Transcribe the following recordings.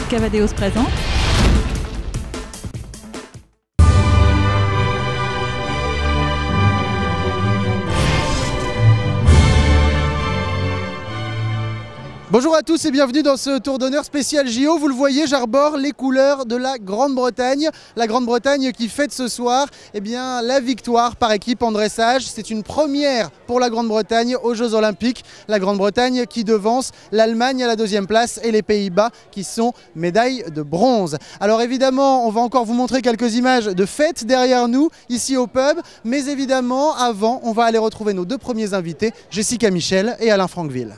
Cavadeos présente. Bonjour à tous et bienvenue dans ce tour d'honneur spécial JO. Vous le voyez, j'arbore les couleurs de la Grande-Bretagne. La Grande-Bretagne qui fête ce soir la victoire par équipe en dressage. C'est une première pour la Grande-Bretagne aux Jeux Olympiques. La Grande-Bretagne qui devance l'Allemagne à la deuxième place et les Pays-Bas qui sont médailles de bronze. Alors évidemment, on va encore vous montrer quelques images de fête derrière nous, ici au pub. Mais évidemment, avant, on va aller retrouver nos deux premiers invités, Jessica Michel et Alain Franqueville.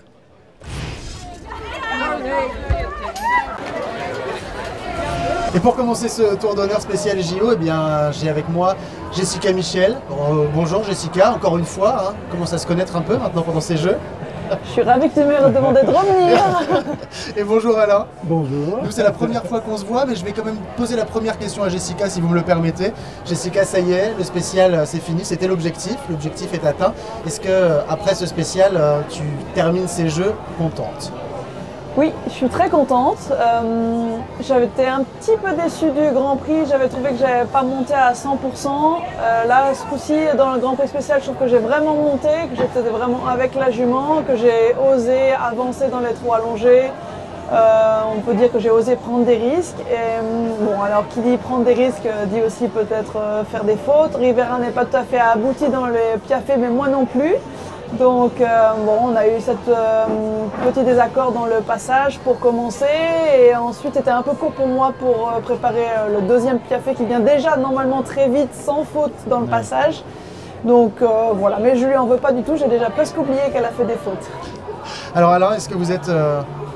Et pour commencer ce tour d'honneur spécial JO, j'ai avec moi Jessica Michel. Bonjour Jessica, encore une fois, hein. On commence à se connaître un peu maintenant pendant ces Jeux. Je suis ravie que tu me demandes de revenir. Et bonjour Alain. Bonjour. Nous c'est la première fois qu'on se voit, mais je vais quand même poser la première question à Jessica si vous me le permettez. Jessica, ça y est, le spécial c'est fini, c'était l'objectif est atteint. Est-ce que après ce spécial, tu termines ces Jeux contente ? Oui, je suis très contente. J'avais été un petit peu déçue du Grand Prix. J'avais trouvé que j'avais pas monté à 100%. Là, ce coup-ci, dans le Grand Prix spécial, je trouve que j'ai vraiment monté, que j'étais vraiment avec la jument, que j'ai osé avancer dans les trous allongés. On peut dire que j'ai osé prendre des risques. Et bon, alors qui dit prendre des risques dit aussi peut-être faire des fautes. Rivera n'est pas tout à fait abouti dans les piafés, mais moi non plus. Donc on a eu cette petit désaccord dans le passage pour commencer et ensuite c'était un peu court pour moi pour préparer le deuxième piafé qui vient déjà normalement très vite sans faute dans le passage. Donc voilà, mais je lui en veux pas du tout, j'ai déjà presque oublié qu'elle a fait des fautes. Alors Alain, est-ce que vous êtes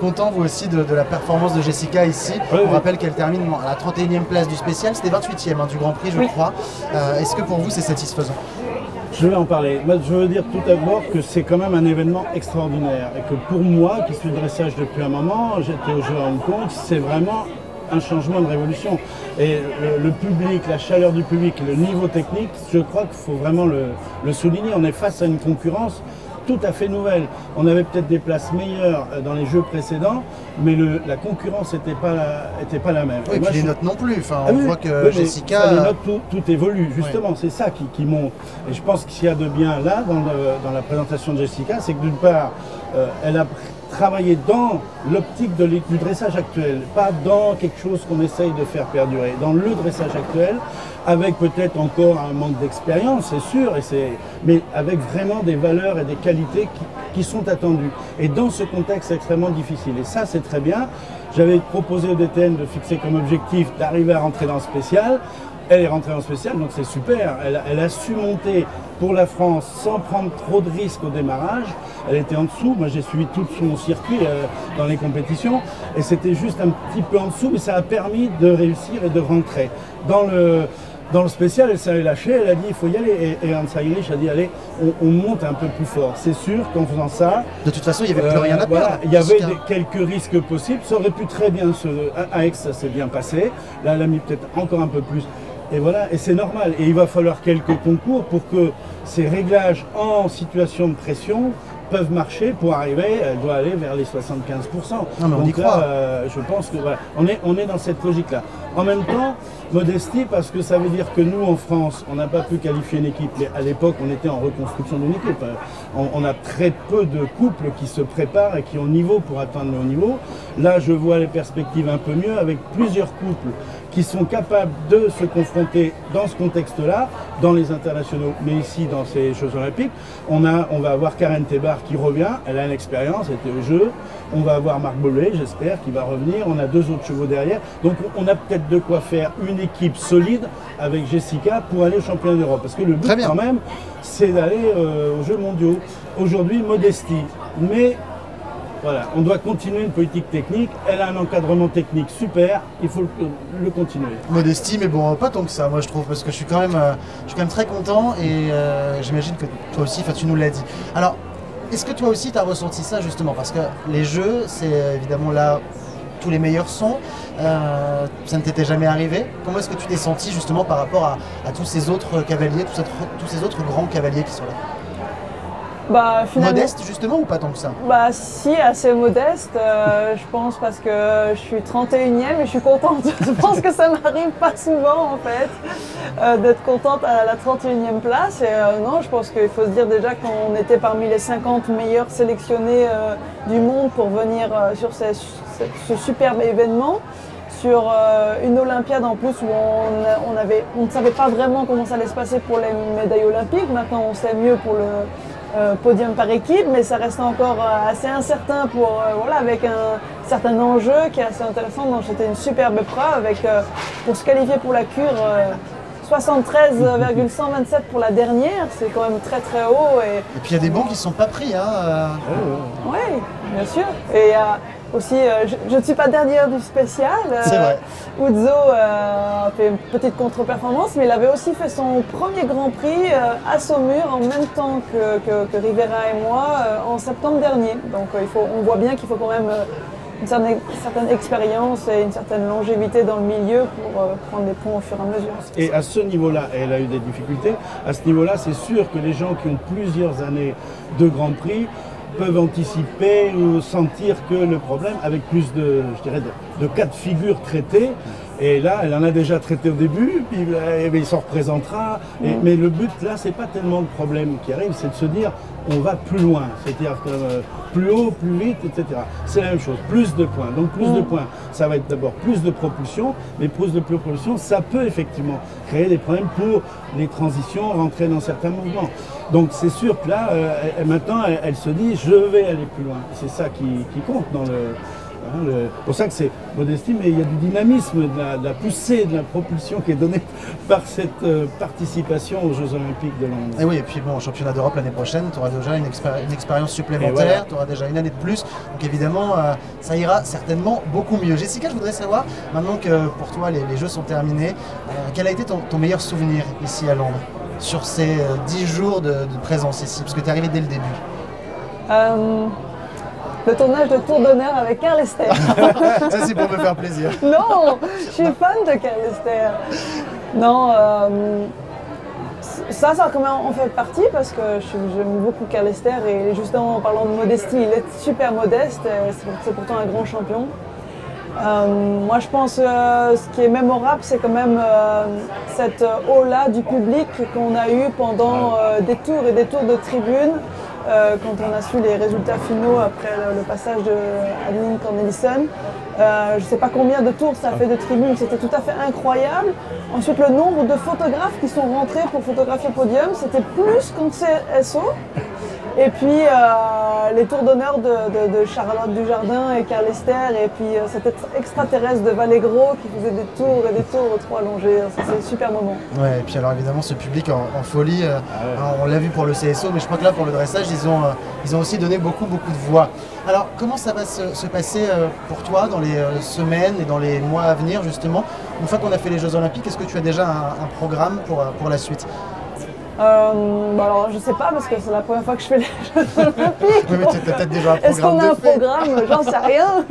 content vous aussi de la performance de Jessica ici? On rappelle qu'elle termine à la 31e place du spécial, c'était 28e du Grand Prix je crois. Est-ce que pour vous c'est satisfaisant? Je vais en parler. Moi, je veux dire tout d'abord que c'est quand même un événement extraordinaire et que pour moi, qui suis dressage depuis un moment, j'étais aux Jeux à Hong Kong, c'est vraiment un changement de révolution. Et le public, la chaleur du public, le niveau technique, je crois qu'il faut vraiment le souligner. On est face à une concurrence tout à fait nouvelle. On avait peut-être des places meilleures dans les Jeux précédents, mais la concurrence n'était pas la même. Oui, et puis les notes non plus. Enfin, on voit que Jessica... Les notes, tout évolue, justement. Oui. C'est ça qui monte. Et je pense qu'il y a de bien là, dans la présentation de Jessica, c'est que d'une part, elle a travaillé dans l'optique du dressage actuel, pas dans quelque chose qu'on essaye de faire perdurer. Dans le dressage actuel, avec peut-être encore un manque d'expérience, c'est sûr, mais avec vraiment des valeurs et des qualités qui sont attendues. Et dans ce contexte extrêmement difficile. Et ça, c'est très bien. J'avais proposé au DTN de fixer comme objectif d'arriver à rentrer dans le spécial. Elle est rentrée en spécial, donc c'est super. Elle a su monter pour la France sans prendre trop de risques au démarrage. Elle était en dessous. Moi, j'ai suivi tout son circuit dans les compétitions. Et c'était juste un petit peu en dessous, mais ça a permis de réussir et de rentrer. Dans le spécial, elle s'est lâchée, elle a dit il faut y aller. Et Hans Heinrich a dit allez, on monte un peu plus fort. C'est sûr qu'en faisant ça... De toute façon, il n'y avait plus rien à perdre. Voilà, il y avait quelques risques possibles. Ça aurait pu très bien à Aix, ça s'est bien passé. Là, elle a mis peut-être encore un peu plus. Et voilà, et c'est normal. Et il va falloir quelques concours pour que ces réglages en situation de pression peuvent marcher pour arriver, elle doit aller vers les 75%. Non, mais on y croit. Je pense que voilà, on est dans cette logique-là. En même temps, modestie, parce que ça veut dire que nous, en France, on n'a pas pu qualifier une équipe. À l'époque, on était en reconstruction d'une équipe. On a très peu de couples qui se préparent et qui ont le niveau pour atteindre le haut niveau. Là, je vois les perspectives un peu mieux avec plusieurs couples qui sont capables de se confronter dans ce contexte-là, dans les internationaux, mais ici dans ces Jeux Olympiques. On va avoir Karen Tebar qui revient, elle a une expérience, elle était au jeu. On va avoir Marc Bollet, j'espère, qui va revenir. On a deux autres chevaux derrière. Donc on a peut-être de quoi faire une équipe solide avec Jessica pour aller au championnat d'Europe. Parce que le but quand même, c'est d'aller aux Jeux mondiaux. Aujourd'hui, modestie. Mais voilà, on doit continuer une politique technique. Elle a un encadrement technique super, il faut le continuer. Modestie, mais bon, pas tant que ça, moi je trouve, parce que je suis quand même très content et j'imagine que toi aussi, tu nous l'as dit. Alors, est-ce que toi aussi tu as ressenti ça justement? Parce que les Jeux, c'est évidemment là tous les meilleurs sont. Ça ne t'était jamais arrivé. Comment est-ce que tu t'es senti justement par rapport à tous ces autres cavaliers, tous ces autres grands cavaliers qui sont là? Bah, finalement, Modeste justement ou pas tant que ça? bah si, assez modeste, je pense, parce que je suis 31e et je suis contente. Je pense que ça m'arrive pas souvent en fait, d'être contente à la 31e place. Et non, je pense qu'il faut se dire déjà qu'on était parmi les 50 meilleurs sélectionnés du monde pour venir sur ce superbe événement. Sur une Olympiade en plus où on ne savait pas vraiment comment ça allait se passer pour les médailles olympiques. Maintenant on sait mieux pour le podium par équipe, mais ça reste encore assez incertain voilà, avec un certain enjeu qui est assez intéressant. Donc c'était une superbe épreuve avec, pour se qualifier pour la cure, 73,127 pour la dernière, c'est quand même très très haut. Et puis il y a des bons qui ne sont pas pris. Oui, bien sûr. Et aussi, je ne suis pas dernière du spécial. C'est vrai. Uzo a fait une petite contre-performance, mais il avait aussi fait son premier Grand Prix à Saumur en même temps que Rivera et moi en septembre dernier. Donc on voit bien qu'il faut quand même une certaine expérience et une certaine longévité dans le milieu pour prendre des points au fur et à mesure. Et à ce niveau-là, elle a eu des difficultés. À ce niveau-là, c'est sûr que les gens qui ont plusieurs années de Grand Prix peuvent anticiper ou sentir que le problème, avec plus de cas de figure traités, et là, elle en a déjà traité au début, puis il s'en représentera. Mais le but, là, c'est pas tellement le problème qui arrive, c'est de se dire, on va plus loin, c'est-à-dire plus haut, plus vite, etc. C'est la même chose, plus de points. Donc plus de points, ça va être d'abord plus de propulsion, mais plus de propulsion, ça peut effectivement créer des problèmes pour les transitions, rentrer dans certains mouvements. Donc c'est sûr que là, maintenant, elle se dit, je vais aller plus loin. C'est ça qui compte dans le... C'est pour ça que c'est modestie, mais il y a du dynamisme, de la poussée, de la propulsion qui est donnée par cette participation aux Jeux Olympiques de Londres. Et oui, et puis bon, au championnat d'Europe l'année prochaine, tu auras déjà une expérience supplémentaire, voilà. Tu auras déjà une année de plus. Donc évidemment, ça ira certainement beaucoup mieux. Jessica, je voudrais savoir, maintenant que pour toi les Jeux sont terminés, quel a été ton meilleur souvenir ici à Londres, sur ces 10 jours de présence ici, parce que tu es arrivé dès le début? Le tournage de Tour d'honneur avec Karl Lester. Ça c'est pour me faire plaisir. Non, je suis fan de Karl Lester. Non, ça quand même en fait partie parce que j'aime beaucoup Karl Lester et justement en parlant de modestie, il est super modeste, c'est pourtant un grand champion. Moi je pense ce qui est mémorable, c'est quand même cette aula du public qu'on a eu pendant des tours et des tours de tribune. Quand on a su les résultats finaux après le passage de Adeline Cornelissen. Je ne sais pas combien de tours ça a fait de tribune, c'était tout à fait incroyable. Ensuite, le nombre de photographes qui sont rentrés pour photographier le podium, c'était plus qu'en CSO. Et puis les tours d'honneur de Charlotte Dujardin et Karl Lester, et puis cet extraterrestre de Vallegro qui faisait des tours trop allongés. C'est un super moment. Ouais, et puis alors évidemment ce public en folie, on l'a vu pour le CSO, mais je crois que là pour le dressage ils ont aussi donné beaucoup de voix. Alors comment ça va se passer pour toi dans les semaines et dans les mois à venir justement? Une fois qu'on a fait les Jeux Olympiques, est-ce que tu as déjà un programme pour la suite? Alors je sais pas parce que c'est la première fois que je fais les Jeux Olympiques. Oui, mais tu as peut-être déjà un programme. Est-ce qu'on a un programme? J'en sais rien.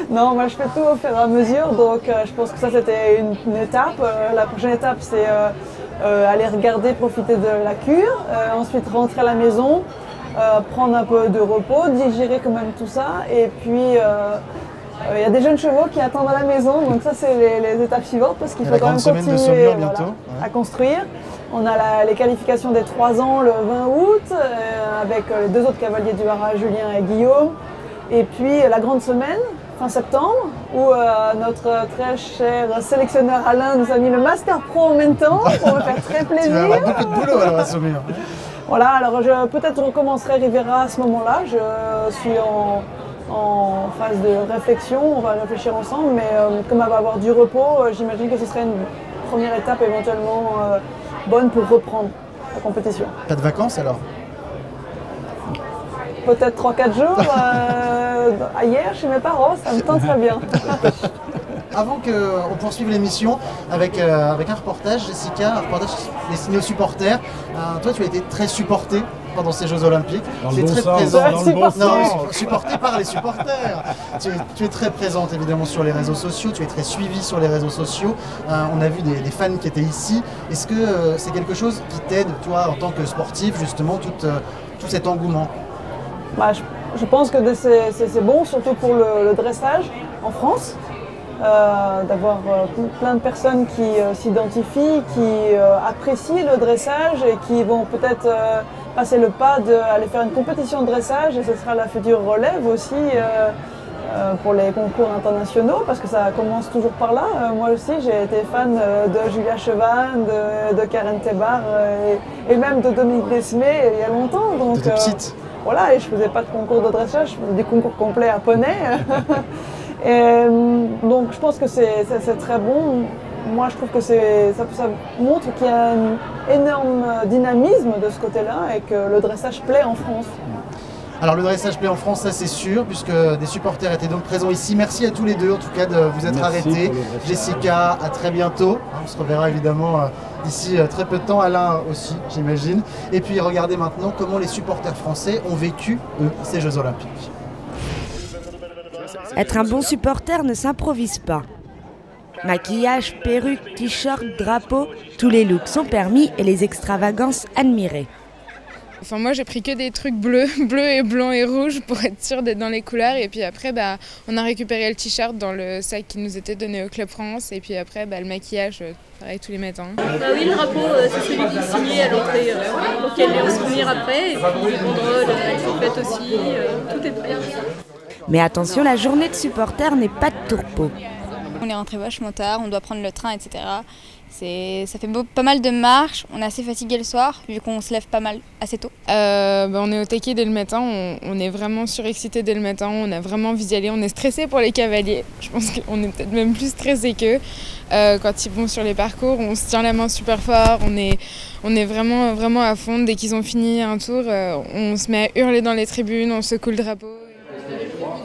Non, moi je fais tout au fur et à mesure, donc je pense que ça c'était une étape. La prochaine étape c'est aller regarder, profiter de la cure, ensuite rentrer à la maison, prendre un peu de repos, digérer quand même tout ça, et puis il y a des jeunes chevaux qui attendent à la maison, donc ça c'est les étapes suivantes parce qu'il faut quand même continuer à construire. On a les qualifications des 3 ans le 20 août avec les 2 autres cavaliers du Haras, Julien et Guillaume. Et puis la grande semaine, fin septembre, où notre très cher sélectionneur Alain nous a mis le Master Pro en même temps pour me faire très plaisir. Tu vas avoir beaucoup de boulot alors à Saumur. Voilà, alors peut-être je recommencerai Rivera à ce moment-là. Je suis en phase de réflexion, on va réfléchir ensemble, mais comme elle va avoir du repos, j'imagine que ce serait une première étape éventuellement bonne pour reprendre la compétition. Pas de vacances alors? Peut-être 3-4 jours ailleurs chez mes parents, ça me tente très bien. Avant qu'on poursuive l'émission avec un reportage, Jessica, un reportage destiné aux supporters. Toi, tu as été très supportée pendant ces Jeux Olympiques. Tu es très présente. Supportée par les supporters. Tu es très présente évidemment sur les réseaux sociaux, tu es très suivie sur les réseaux sociaux. On a vu des fans qui étaient ici. Est-ce que c'est quelque chose qui t'aide, toi, en tant que sportif, justement, toute tout cet engouement? Bah, je pense que c'est bon, surtout pour le dressage en France, d'avoir plein de personnes qui s'identifient, qui apprécient le dressage et qui vont peut-être passer le pas d'aller faire une compétition de dressage, et ce sera la future relève aussi pour les concours internationaux, parce que ça commence toujours par là. Moi aussi, j'ai été fan de Julia Chauvin, de Karen Tebar et même de Dominique Desmé il y a longtemps. Donc, de petite. Voilà, et je faisais pas de concours de dressage, je faisais des concours complets à poney. Et, donc je pense que c'est très bon. Moi, je trouve que ça montre qu'il y a un énorme dynamisme de ce côté-là et que le dressage plaît en France. Alors le dressage plaît en France, ça c'est sûr, puisque des supporters étaient donc présents ici. Merci à tous les deux en tout cas de vous être arrêtés. Jessica, à très bientôt. On se reverra évidemment d'ici très peu de temps. Alain aussi, j'imagine. Et puis regardez maintenant comment les supporters français ont vécu, eux, ces Jeux Olympiques. Être un bon supporter ne s'improvise pas. Maquillage, perruque, t-shirt, drapeau, tous les looks sont permis et les extravagances admirées. Enfin, moi j'ai pris que des trucs bleus et blancs et rouges pour être sûre d'être dans les couleurs, et puis après on a récupéré le t-shirt dans le sac qui nous était donné au Club France, et puis après le maquillage, pareil tous les matins. Oui, le drapeau c'est celui qui est signé à l'entrée pour qu'il y ait les souvenirs après, et puis les banderoles, elles sont faites aussi, tout est prêt. Mais attention, la journée de supporters n'est pas de tourpeau. On est rentré vachement tard, on doit prendre le train, etc. Ça fait pas mal de marches, on est assez fatigué le soir, vu qu'on se lève pas mal assez tôt. On est au taquet dès le matin, on est vraiment surexcité dès le matin, on a vraiment envie d'y aller, on est stressé pour les cavaliers. Je pense qu'on est peut-être même plus stressé qu'eux. Quand ils vont sur les parcours, on se tient la main super fort, on est vraiment à fond. Dès qu'ils ont fini un tour, on se met à hurler dans les tribunes, on secoue le drapeau.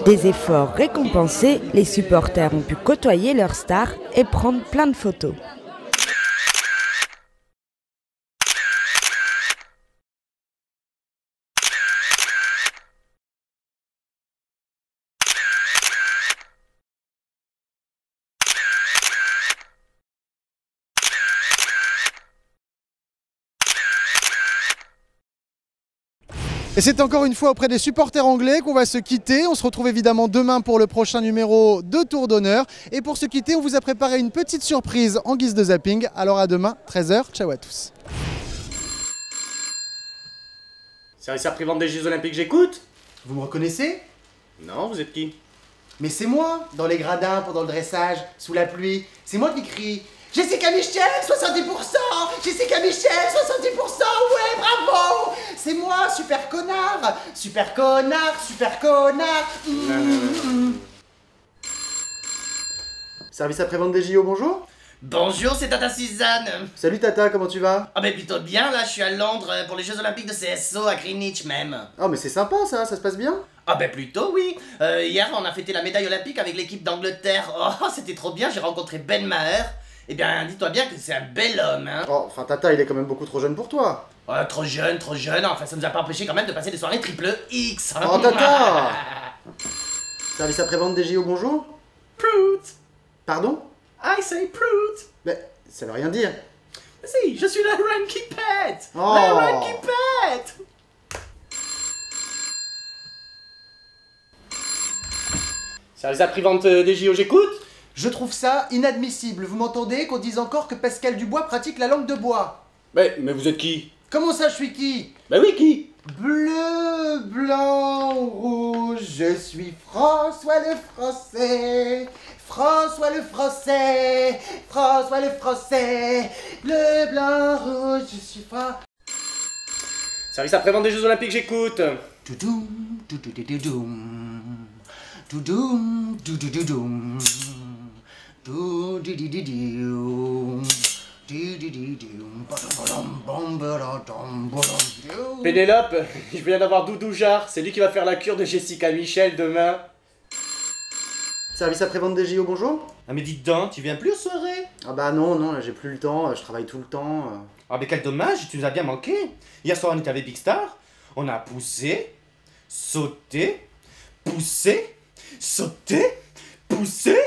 Des efforts récompensés, les supporters ont pu côtoyer leurs stars et prendre plein de photos. Et c'est encore une fois auprès des supporters anglais qu'on va se quitter. On se retrouve évidemment demain pour le prochain numéro de Tour d'honneur. Et pour se quitter, on vous a préparé une petite surprise en guise de zapping. Alors à demain, 13h. Ciao à tous. Service après-vente des Jeux Olympiques, j'écoute. Vous me reconnaissez? Non, vous êtes qui? Mais c'est moi, dans les gradins, pendant le dressage, sous la pluie. C'est moi qui crie « Jessica Michel, 70%! Jessica Michel, 70%! Ouais, bravo! C'est moi, super connard! Super connard, super connard! Service après-vente des JO, bonjour? Bonjour, c'est Tata Suzanne. Salut Tata, comment tu vas? Ah ben plutôt bien, là je suis à Londres pour les Jeux Olympiques de CSO à Greenwich même. Oh mais c'est sympa ça se passe bien? Ah ben plutôt oui. Hier on a fêté la médaille olympique avec l'équipe d'Angleterre. Oh c'était trop bien, j'ai rencontré Ben Maher. Eh bien dis-toi bien que c'est un bel homme hein. Oh, enfin Tata il est quand même beaucoup trop jeune pour toi. Trop jeune, enfin ça nous a pas empêché quand même de passer des soirées triple X. Oh Tata. Service après-vente des JO, bonjour? Prout. Pardon? I say prout. Mais ça veut rien dire. Si, je suis la reine qui pète. Oh. La reine qui pète. Service après-vente des JO, j'écoute. Je trouve ça inadmissible. Vous m'entendez qu'on dise encore que Pascal Dubois pratique la langue de bois? Mais vous êtes qui? Comment ça, je suis qui? Bah oui, qui? Bleu, blanc, rouge, je suis François le Français. François le Français. François le Français. Bleu, blanc, rouge, je suis François. Service après-vente des Jeux Olympiques, j'écoute. Toudoum, toudoum, toudoum, toudoum, Pénélope, je viens d'avoir Doudou Jarre, c'est lui qui va faire la cure de Jessica Michel demain. Service après-vente des JO, bonjour? Ah mais dites donc, tu viens plus aux soirées? Ah bah non, là j'ai plus le temps, je travaille tout le temps. Ah mais quel dommage, tu nous as bien manqué. Hier soir on était avec Big Star, on a poussé, sauté, poussé, sauté, poussé,